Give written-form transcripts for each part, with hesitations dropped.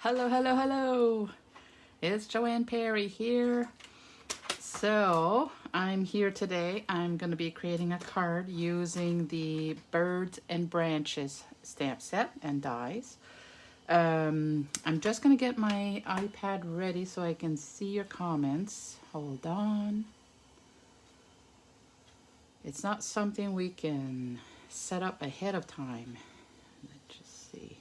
Hello, hello, hello. It's Joanne Perry here. So I'm here today. I'm going to be creating a card using the Birds and Branches stamp set and dies. I'm just going to get my iPad ready so I can see your comments. Hold on. It's not something we can set up ahead of time. Let's just see.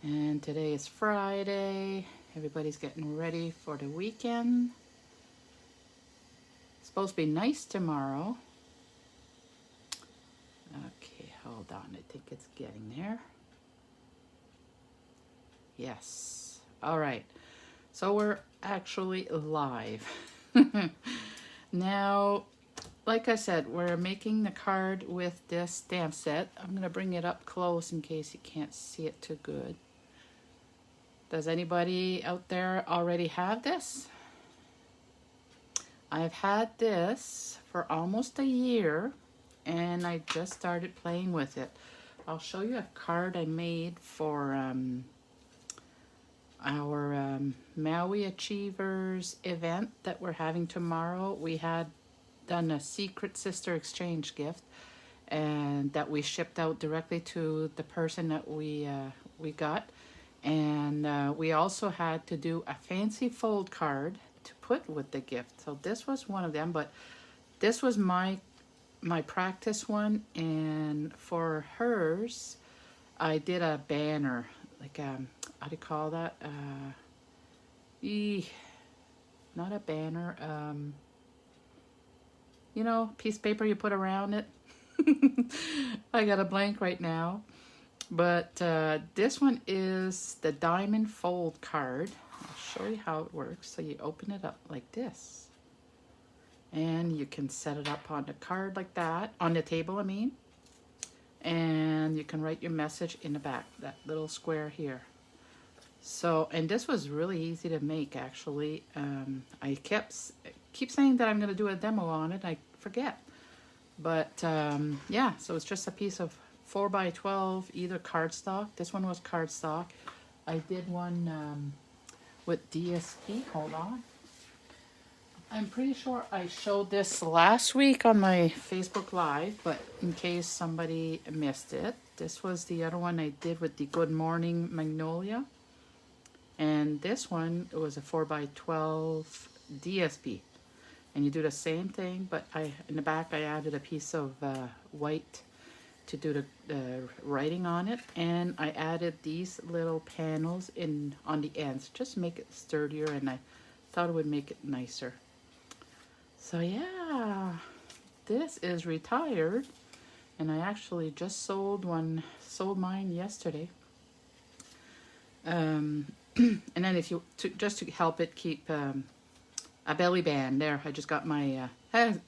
And today is Friday. Everybody's getting ready for the weekend. It's supposed to be nice tomorrow. Okay, hold on. I think it's getting there. Yes. All right. So we're actually live. Now, like I said, we're making the card with this stamp set. I'm going to bring it up close in case you can't see it too good. Does anybody out there already have this? I've had this for almost a year and I just started playing with it. I'll show you a card I made for our Maui Achievers event that we're having tomorrow. We had done a Secret Sister exchange gift and that we shipped out directly to the person that we got. And we also had to do a fancy fold card to put with the gift. So this was one of them, but this was my practice one. And for hers, I did a banner, like how do you call that? Not a banner. You know, piece of paper you put around it. I got a blank right now. But this one is the diamond fold card. I'll show you how it works. So you open it up like this. And you can set it up on the card like that. On the table, I mean. And you can write your message in the back. That little square here. So, and this was really easy to make actually. I keep saying that I'm going to do a demo on it. I forget. But yeah, so it's just a piece of 4x12, either cardstock. This one was cardstock. I did one with DSP. Hold on. I'm pretty sure I showed this last week on my Facebook Live, but in case somebody missed it, this was the other one I did with the Good Morning Magnolia. And this one, it was a 4x12 DSP. And you do the same thing, but in the back I added a piece of white to do the writing on it, and I added these little panels on the ends just to make it sturdier, and I thought it would make it nicer. So yeah, this is retired, and I actually just sold mine yesterday. And then if you just to help it keep a belly band there, I just got my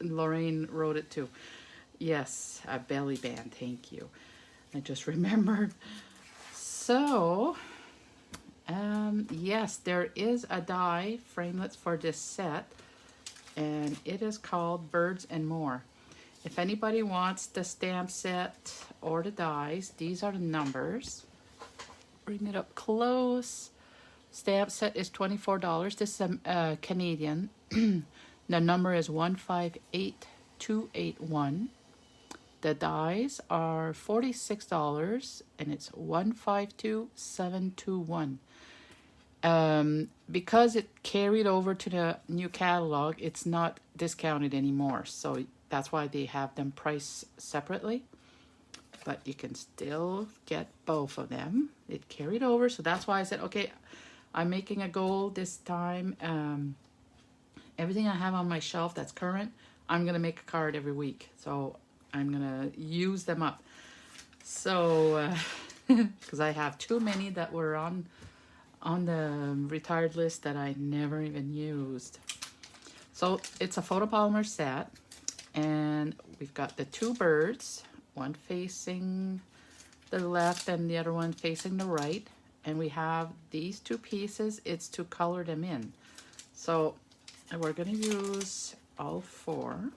Lorraine wrote it too. Yes, a belly band, thank you. I just remembered. So, yes, there is a die framelits for this set, and it is called Birds and More. If anybody wants the stamp set or the dies, these are the numbers. Bring it up close. Stamp set is $24. This is Canadian. The number is 158281. The dies are $46 and it's 152721. Because it carried over to the new catalog, it's not discounted anymore. So that's why they have them priced separately. But you can still get both of them. It carried over, so that's why I said, okay, I'm making a goal this time. Everything I have on my shelf that's current, I'm going to make a card every week. So I'm going to use them up. So, because I have too many that were on the retired list that I never even used. So it's a photopolymer set. And we've got the two birds, one facing the left and the other one facing the right. And we have these two pieces. It's to color them in. So we're going to use all four.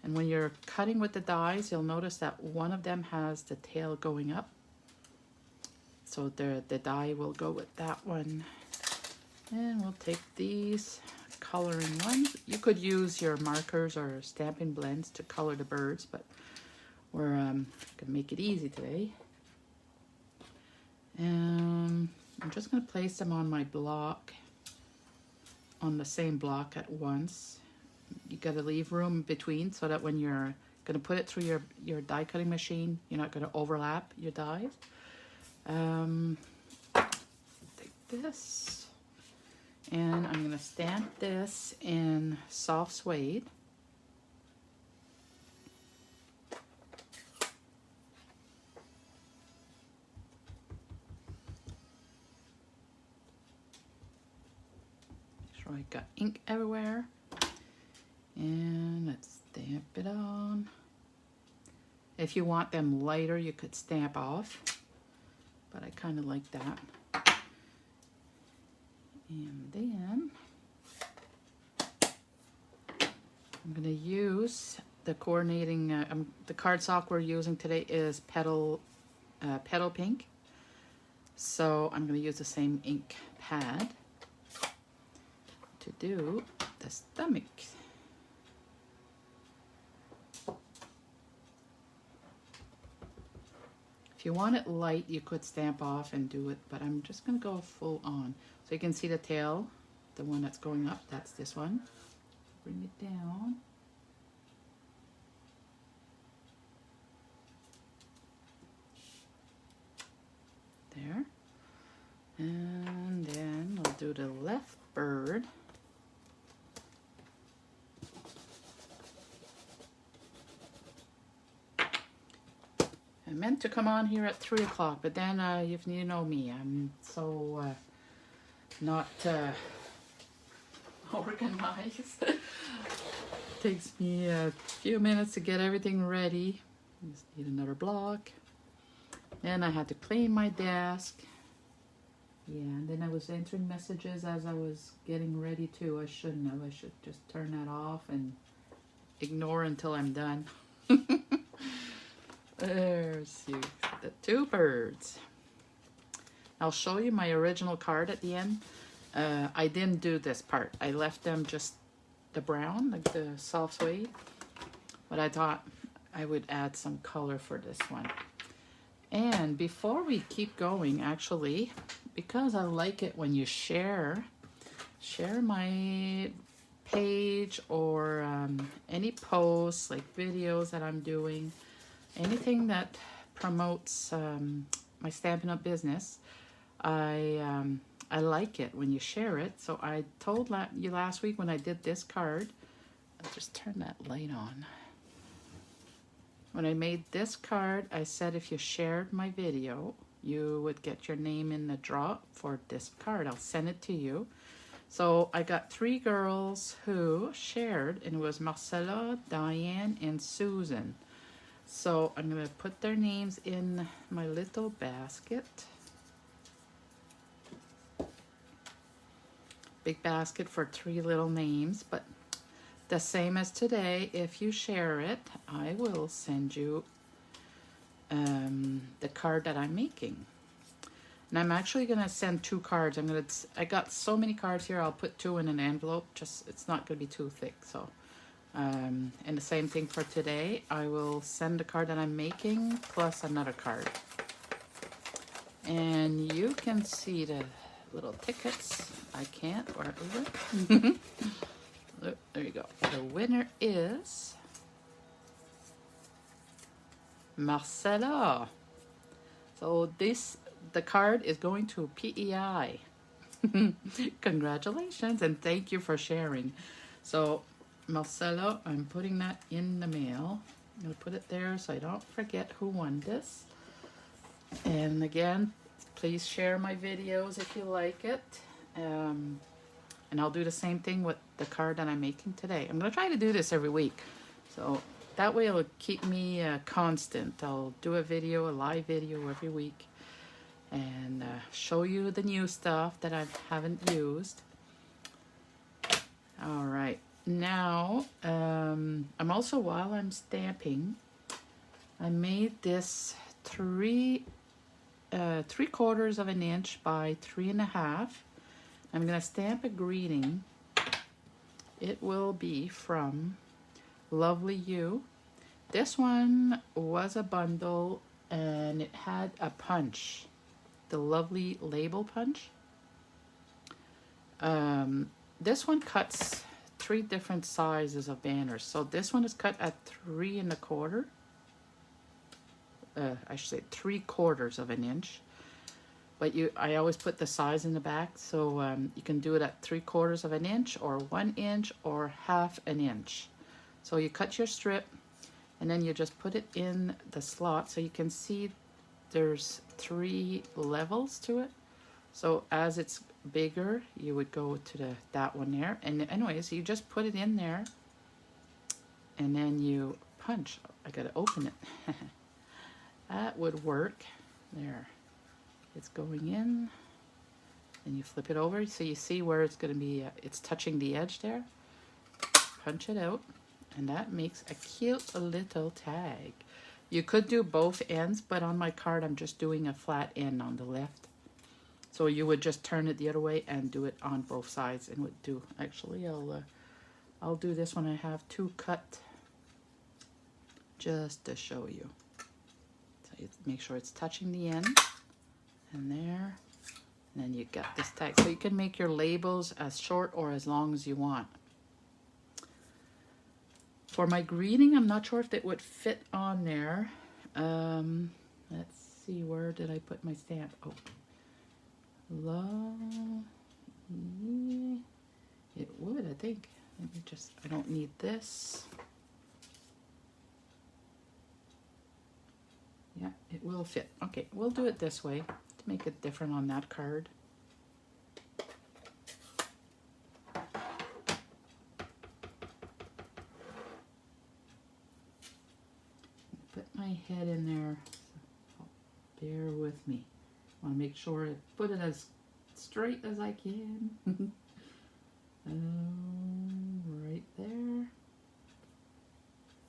And when you're cutting with the dies, you'll notice that one of them has the tail going up. So the die will go with that one. And we'll take these coloring ones. You could use your markers or stamping blends to color the birds, but we're gonna make it easy today. And I'm just gonna place them on my block, on the same block at once. You gotta leave room between so that when you're gonna put it through your die cutting machine, you're not gonna overlap your dies. Take this, and I'm gonna stamp this in soft suede. Make sure I got ink everywhere. And let's stamp it on. If you want them lighter, you could stamp off, but I kind of like that. And then I'm going to use the coordinating, the cardstock we're using today is Petal Pink. So I'm going to use the same ink pad to do the stomach. If you want it light, you could stamp off and do it, but I'm just going to go full on. So you can see the tail, the one that's going up, that's this one. Bring it down. There. And then we'll do the left bird. I meant to come on here at 3 o'clock, but then you know me, I'm so not organized. Takes me a few minutes to get everything ready. Just need another block. Then I had to clean my desk. Yeah, and then I was entering messages as I was getting ready too. I shouldn't have. I should just turn that off and ignore until I'm done. There's you, the two birds. I'll show you my original card at the end. I didn't do this part. I left them just the brown, like the soft suede. But I thought I would add some color for this one. And before we keep going, actually, because I like it when you share my page or any posts, like videos that I'm doing, anything that promotes my Stampin' Up business, I like it when you share it. So I told you last week when I did this card, I'll just turn that light on. When I made this card, I said if you shared my video, you would get your name in the draw for this card. I'll send it to you. So I got 3 girls who shared, and it was Marcella, Diane, and Susan. So I'm going to put their names in my little basket. Big basket for 3 little names, but the same as today. If you share it, I will send you the card that I'm making. And I'm actually going to send 2 cards. I got so many cards here, I'll put 2 in an envelope. Just, it's not going to be too thick, so. And the same thing for today. I will send the card that I'm making plus another card. And you can see the little tickets. I can't, where is it? Look, there you go. The winner is Marcella. So the card is going to PEI. Congratulations and thank you for sharing. So Marcella, I'm putting that in the mail. I'm going to put it there so I don't forget who won this. And again, please share my videos if you like it. And I'll do the same thing with the card that I'm making today. I'm going to try to do this every week. So that way it'll keep me constant. I'll do a live video every week. And show you the new stuff that I haven't used. All right. Now, I I'm also, while I'm stamping, I made this 3/4 of an inch by 3.5. I'm gonna stamp a greeting. It will be from Lovely You. This one was a bundle and it had a punch, the Lovely label punch. This one cuts 3 different sizes of banners. So this one is cut at 3.25. I should say 3/4 of an inch. But I always put the size in the back, so you can do it at 3/4 of an inch or 1 inch or 1/2 an inch. So you cut your strip and then you just put it in the slot, so you can see there's 3 levels to it. So as it's bigger, you would go to that one there. And anyways, you just put it in there and then you punch. I gotta open it. That would work. There. It's going in, and you flip it over so you see where it's going to be, it's touching the edge there. Punch it out, and that makes a cute little tag. You could do both ends, but on my card I'm just doing a flat end on the left. So you would just turn it the other way and do it on both sides, and would do, actually I'll do this one. I have 2 cut just to show you. So you make sure it's touching the end. And there, and then you got this tag. So you can make your labels as short or as long as you want. For my greeting, I'm not sure if it would fit on there. Let's see, where did I put my stamp? Oh, yeah, it would, I think. Let me just, I don't need this. Yeah, it will fit. Okay, we'll do it this way to make it different on that card. Put my head in there. So bear with me. I want to make sure I put it as straight as I can. Right there.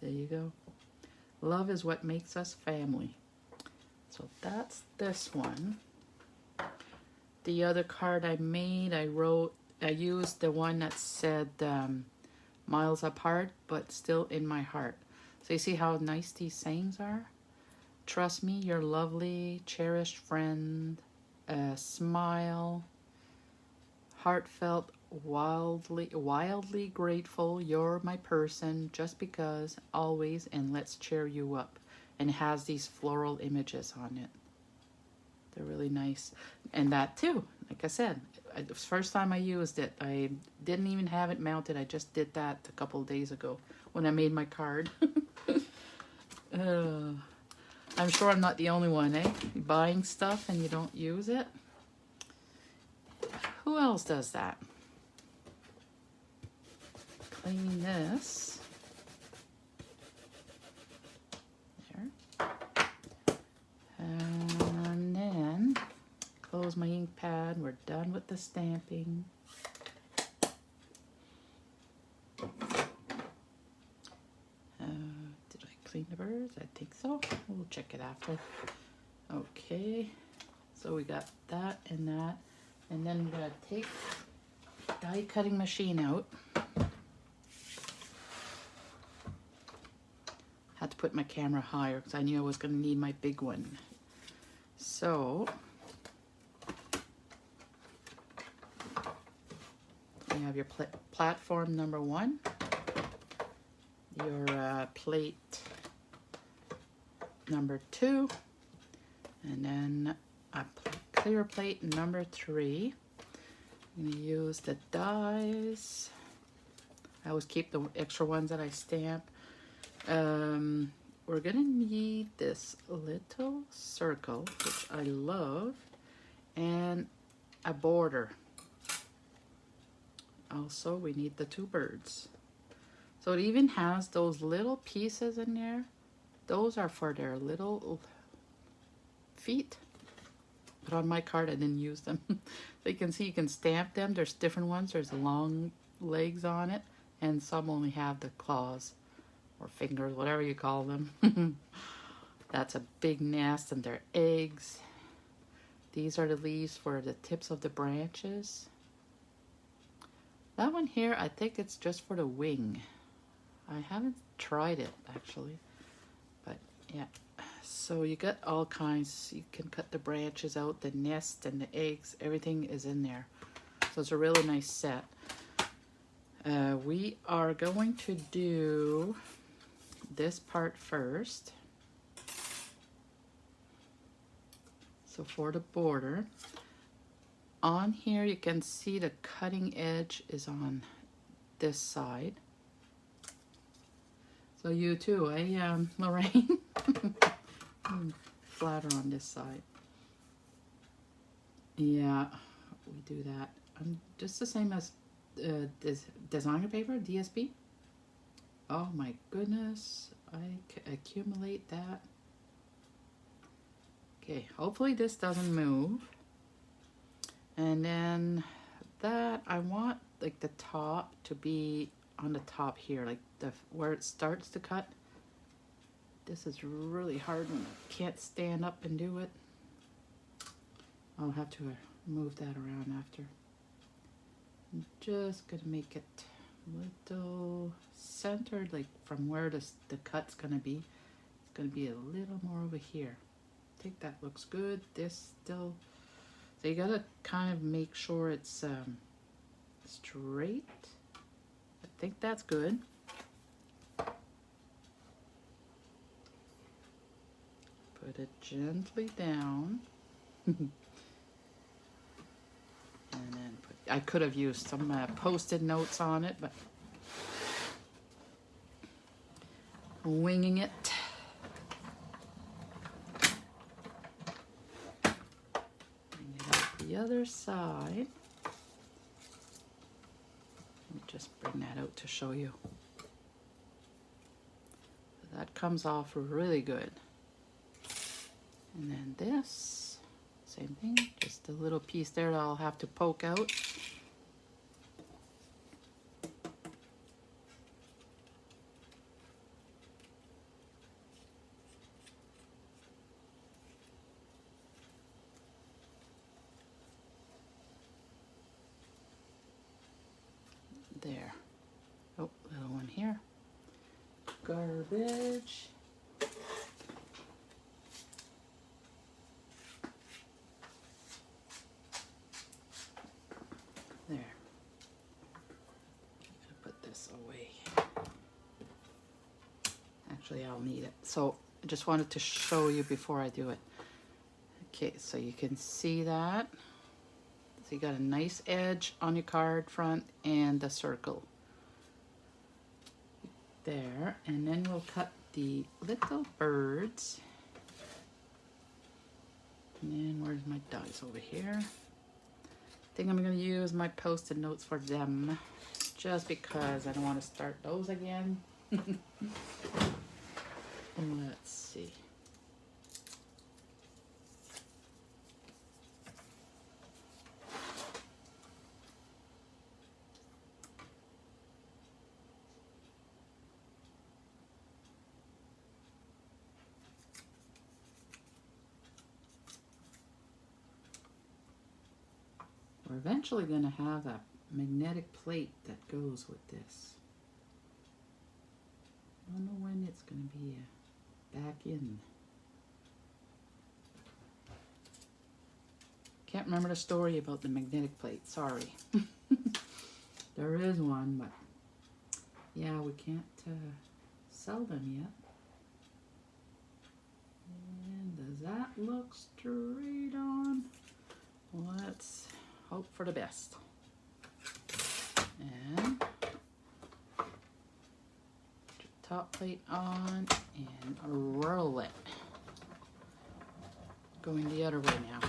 There you go. Love is what makes us family. So that's this one. The other card I made, I used the one that said miles apart, but still in my heart. So you see how nice these sayings are? Trust me, your lovely, cherished friend, smile, heartfelt, wildly grateful, you're my person, just because, always, and let's cheer you up. And it has these floral images on it. They're really nice. And that too, like I said, the first time I used it, I didn't even have it mounted. I just did that a couple of days ago when I made my card. I'm sure I'm not the only one, eh? Buying stuff and you don't use it. Who else does that? Clean this. There. And then close my ink pad. We're done with the stamping. Did I clean the birds? I think so. We'll check it after. Okay. So we got that and that. And then we're going to take die cutting machine out. Had to put my camera higher because I knew I was going to need my big one. So you have your platform number 1, your plate number 2, and then a clear plate number 3. I'm going to use the dies. I always keep the extra ones that I stamp. We're going to need this little circle, which I love, and a border. Also, we need the 2 birds. So it even has those little pieces in there. Those are for their little feet. But on my card, I didn't use them. So you can see you can stamp them. There's different ones. There's long legs on it, and some only have the claws. or fingers, whatever you call them. That's a big nest, and they're eggs. These are the leaves for the tips of the branches. That one here, I think it's just for the wing. I haven't tried it actually, but yeah. So you got all kinds. You can cut the branches out, the nest and the eggs, everything is in there. So it's a really nice set. We are going to do this part first. So for the border, on here you can see the cutting edge is on this side. So you too, Lorraine? Flatter on this side. Yeah, we do that. Just the same as this designer paper, DSP. Oh my goodness, I accumulate that. Okay, hopefully this doesn't move. And then that, I want like the top to be on the top here, like where it starts to cut. This is really hard and I can't stand up and do it. I'll have to move that around after. I'm just gonna make it a little centered, like from where the cut's gonna be. It's gonna be a little more over here. I think that looks good. This still, so you gotta kind of make sure it's straight. I think that's good. Put it gently down. And then I could have used some post-it notes on it, but winging it. Bring it out the other side. Let me just bring that out to show you. That comes off really good. And then this, same thing, just a little piece there that I'll have to poke out. There. Oh, little one here. Garbage. There. Put this away. Actually, I'll need it. So I just wanted to show you before I do it. Okay, so you can see that. So you got a nice edge on your card front and the circle. There, and then we'll cut the little birds. And then where's my dies over here? I think I'm going to use my post-it notes for them, just because I don't want to start those again. And let's see. We're eventually going to have a magnetic plate that goes with this. I don't know when it's going to be back in. Can't remember the story about the magnetic plate, sorry. There is one, but yeah, we can't sell them yet. And does that look straight on? Let's hope for the best. And put your top plate on and roll it. Going the other way now.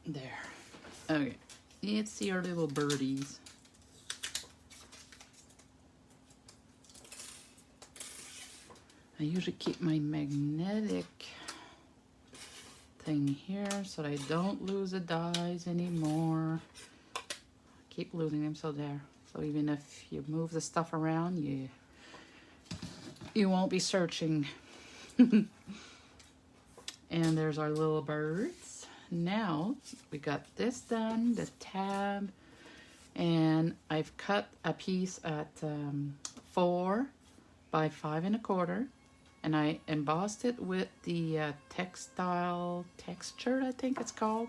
There. Okay. Let's see our little birdies. I usually keep my magnetic thing here so that I don't lose the dies anymore. I keep losing them, so there. So even if you move the stuff around, you won't be searching. And there's our little birds. Now we got this done, the tab, and I've cut a piece at 4 by 5 1/4, and I embossed it with the textile texture, I think it's called,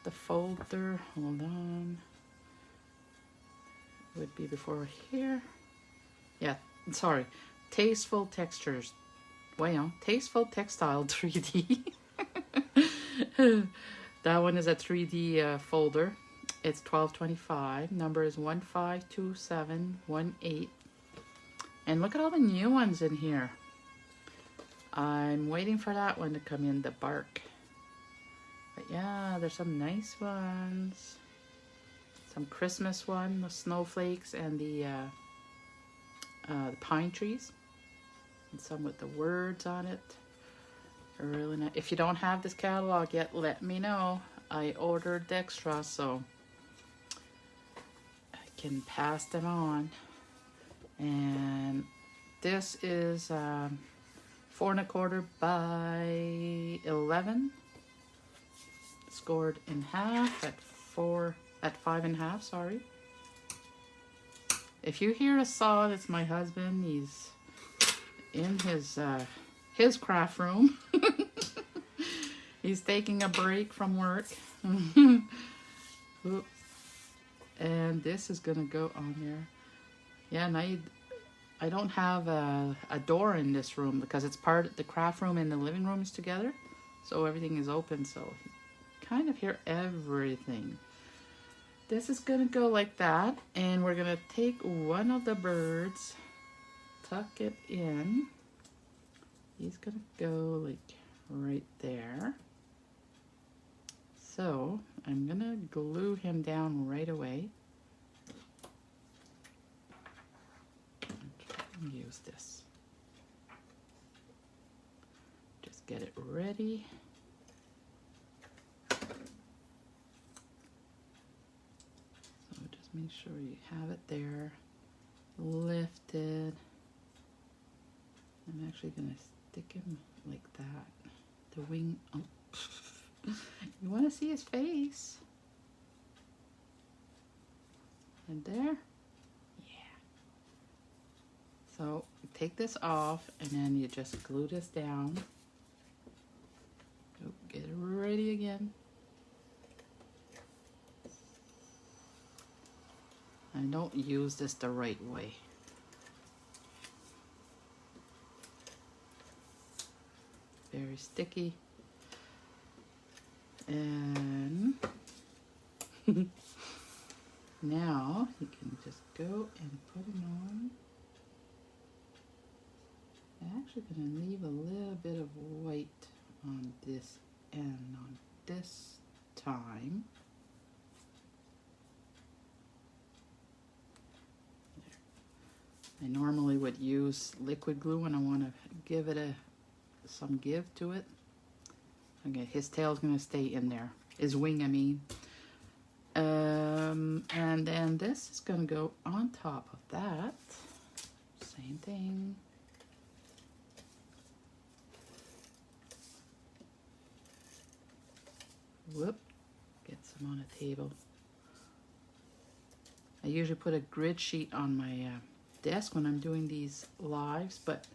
the folder. Hold on, would be before here. Yeah, sorry, Tasteful Textures. Well, Tasteful Textile 3D. That one is a 3D folder. It's $12.25. Number is 152718. And look at all the new ones in here. I'm waiting for that one to come in, the bark. But yeah, there's some nice ones. Some Christmas one, the snowflakes and the pine trees. And some with the words on it. Really nice. If you don't have this catalog yet, let me know. I ordered the extra, so I can pass them on. And this is 4 1/4 by 11, scored in half at 5 1/2. Sorry. If you hear a saw, it's my husband. He's in his craft room. He's taking a break from work. Oops. And this is gonna go on there. Yeah, and I don't have a door in this room because it's part of the craft room and the living room is together, so everything is open, so you kind of hear everything. This is gonna go like that, and we're gonna take one of the birds, tuck it in. He's gonna go like right there. So I'm gonna glue him down right away. Use this. Just get it ready. So just make sure you have it there, lifted. I'm actually gonna stick him like that. The wing. Oh. You want to see his face? And there. So take this off and then you just glue this down. Oh, get it ready again. And don't use this the right way. Very sticky. And now you can just go and put them on. I'm actually going to leave a little bit of white on this end on this time. There. I normally would use liquid glue when I want to give it some give to it. Okay, his tail's going to stay in there. His wing, I mean. And then this is going to go on top of that. Same thing. Whoop, get some on a table. I usually put a grid sheet on my desk when I'm doing these lives, but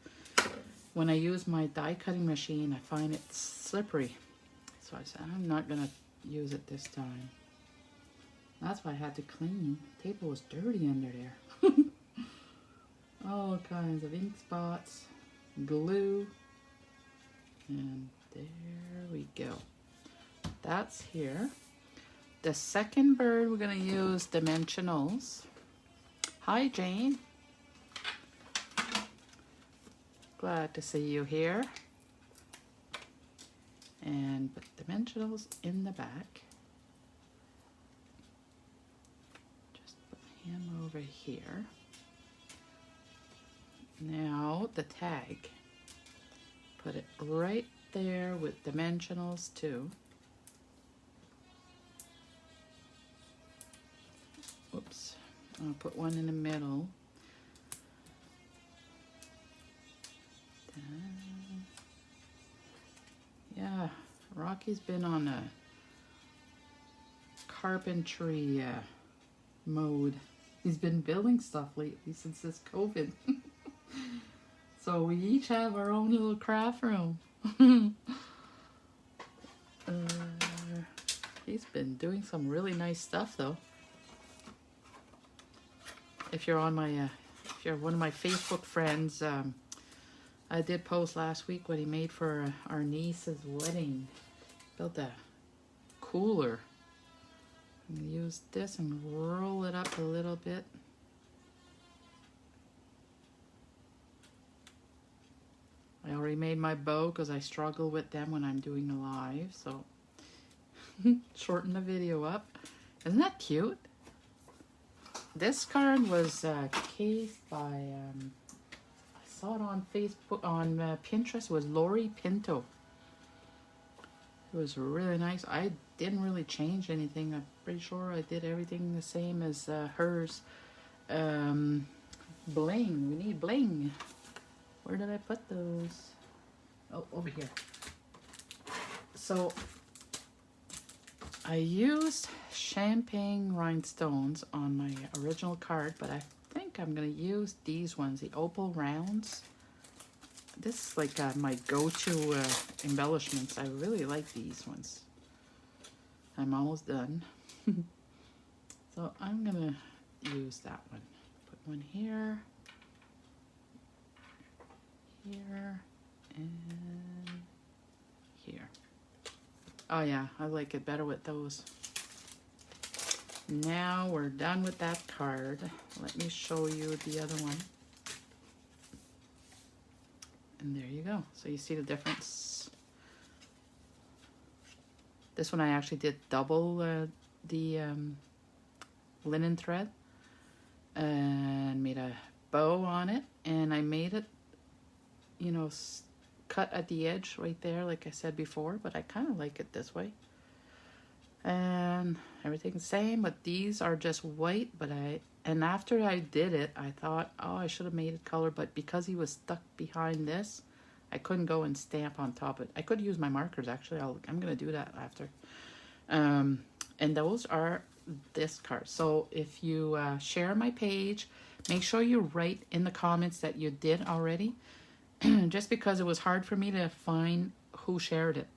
when I use my die cutting machine, I find it slippery. So I said, I'm not gonna use it this time. That's why I had to clean. The table was dirty under there. All kinds of ink spots, glue, and there we go. That's here. The second bird, we're going to use dimensionals. Hi, Jane. Glad to see you here. And put dimensionals in the back. Just put him over here. Now the tag. put it right there with dimensionals too. Oops, I'll put one in the middle. Yeah, Rocky's been on a carpentry mode. He's been building stuff lately since this COVID. So we each have our own little craft room. He's been doing some really nice stuff though. If you're on my, if you're one of my Facebook friends, I did post last week what he made for our niece's wedding. Built a cooler. I'm gonna use this and roll it up a little bit. I already made my bow because I struggle with them when I'm doing a live, so shorten the video up. Isn't that cute? This card was cased by, I saw it on Facebook, on Pinterest, it was Lori Pinto. It was really nice. I didn't really change anything. I'm pretty sure I did everything the same as hers. Bling, we need bling. Where did I put those? Oh, over here. So I used champagne rhinestones on my original card, but I think I'm gonna use these ones, the opal rounds. This is like my go-to embellishments. I really like these ones. I'm almost done. So I'm gonna use that one. Put one here, here, and here. Oh yeah, I like it better with those. Now we're done with that card. Let me show you the other one. And there you go. So you see the difference. This one I actually did double the linen thread and made a bow on it, and I made it, you know, cut at the edge right there like I said before, but I kind of like it this way. And everything's the same, but these are just white. But and after I did it, I thought, oh, I should have made it color, but because he was stuck behind this, I couldn't go and stamp on top of it. I could use my markers actually. I'm gonna do that after. And those are this card. So if you share my page, make sure you write in the comments that you did already. Just because it was hard for me to find who shared it,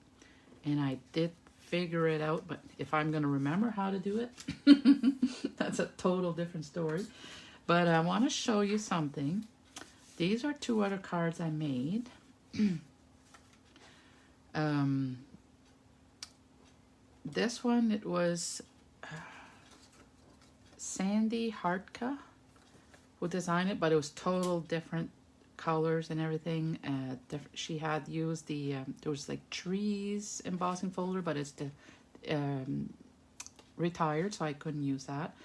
and I did figure it out, but if I'm going to remember how to do it, that's a total different story. But I want to show you something. These are two other cards I made. This one, it was Sandy Hartka who designed it, but it was total different colors and everything. She had used the there was like trees embossing folder, but it's the retired, so I couldn't use that.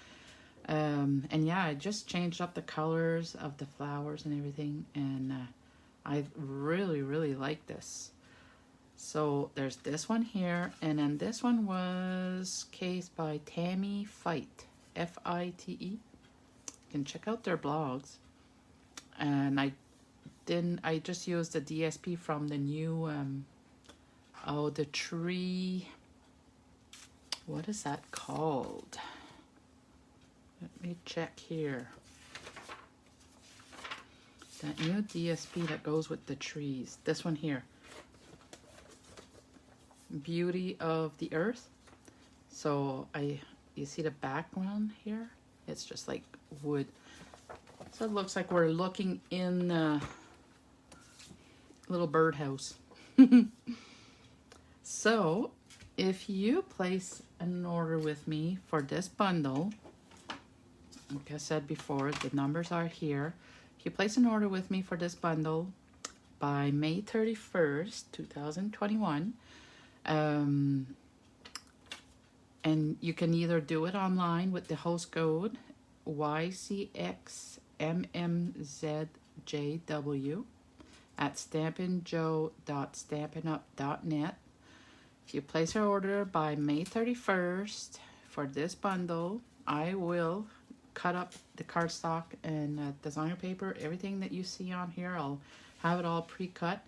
And yeah, I just changed up the colors of the flowers and everything, and I really like this. So there's this one here, and then this one was cased by Tammy Fite, F-I-T-E. You can check out their blogs. And I just used the DSP from the new, the tree, what is that called? Let me check here. That new DSP that goes with the trees. This one here. Beauty of the Earth. So you see the background here? It's just like wood. So it looks like we're looking in a little birdhouse. So if you place an order with me for this bundle, like I said before, the numbers are here. If you place an order with me for this bundle by May 31st, 2021, and you can either do it online with the host code YCXMMZJW, at stampinjoe.stampinup.net. If you place your order by May 31st for this bundle, I will cut up the cardstock and designer paper. Everything that you see on here, I'll have it all pre-cut,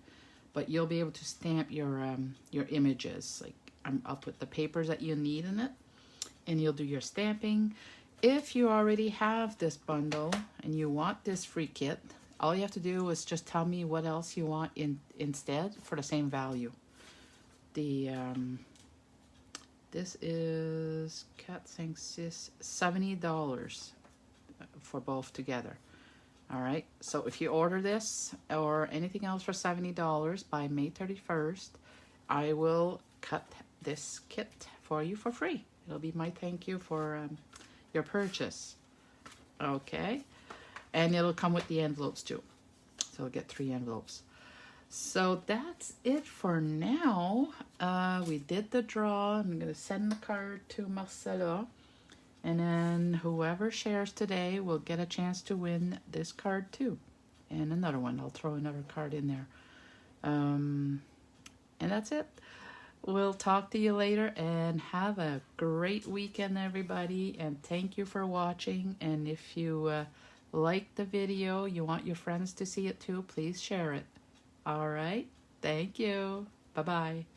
but you'll be able to stamp your images. Like I'll put the papers that you need in it, and you'll do your stamping. If you already have this bundle and you want this free kit, all you have to do is just tell me what else you want instead for the same value. This is Cat Sang Sis, $70 for both together. All right, so if you order this or anything else for $70 by May 31st, I will cut this kit for you for free. It'll be my thank you for your purchase. Okay, and it'll come with the envelopes too. So you'll get 3 envelopes. So that's it for now. We did the draw. I'm going to send the card to Marcella. And then whoever shares today will get a chance to win this card too. And another one. I'll throw another card in there. And that's it. We'll talk to you later, and have a great weekend, everybody. And thank you for watching. And if you like the video, you want your friends to see it too, please share it. All right. Thank you. Bye-bye.